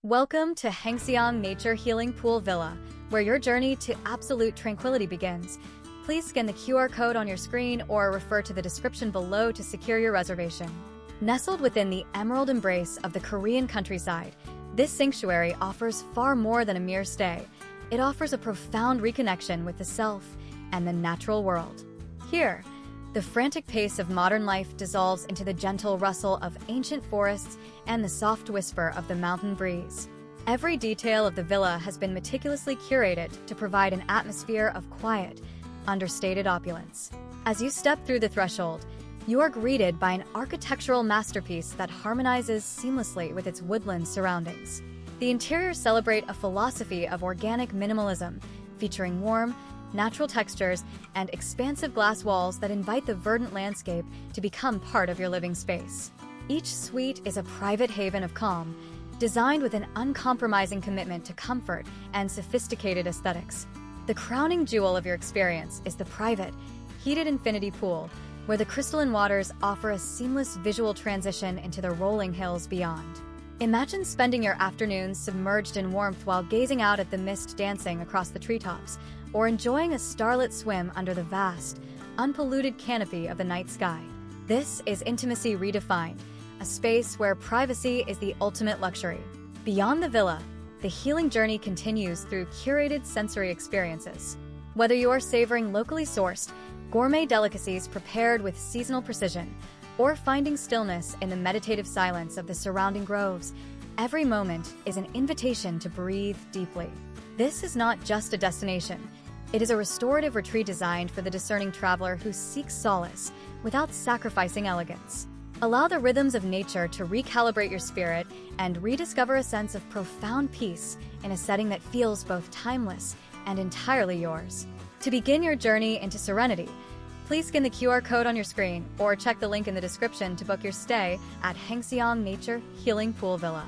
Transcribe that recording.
Welcome to Hoengseong Nature Healing Pool Villa, where your journey to absolute tranquility begins. Please scan the QR code on your screen or refer to the description below to secure your reservation. Nestled within the emerald embrace of the Korean countryside, this sanctuary offers far more than a mere stay. It offers a profound reconnection with the self and the natural world. Here, the frantic pace of modern life dissolves into the gentle rustle of ancient forests and the soft whisper of the mountain breeze. Every detail of the villa has been meticulously curated to provide an atmosphere of quiet, understated opulence. As you step through the threshold, you are greeted by an architectural masterpiece that harmonizes seamlessly with its woodland surroundings. The interiors celebrate a philosophy of organic minimalism, featuring warm, natural textures and expansive glass walls that invite the verdant landscape to become part of your living space. Each suite is a private haven of calm, designed with an uncompromising commitment to comfort and sophisticated aesthetics. The crowning jewel of your experience is the private, heated infinity pool, where the crystalline waters offer a seamless visual transition into the rolling hills beyond. Imagine spending your afternoons submerged in warmth while gazing out at the mist dancing across the treetops, or enjoying a starlit swim under the vast, unpolluted canopy of the night sky. This is intimacy redefined, a space where privacy is the ultimate luxury. Beyond the villa, the healing journey continues through curated sensory experiences. Whether you are savoring locally sourced, gourmet delicacies prepared with seasonal precision, or finding stillness in the meditative silence of the surrounding groves, every moment is an invitation to breathe deeply. This is not just a destination. It is a restorative retreat designed for the discerning traveler who seeks solace without sacrificing elegance. Allow the rhythms of nature to recalibrate your spirit and rediscover a sense of profound peace in a setting that feels both timeless and entirely yours. To begin your journey into serenity, please scan the QR code on your screen or check the link in the description to book your stay at Hoengseong Nature Healing Pool Villa.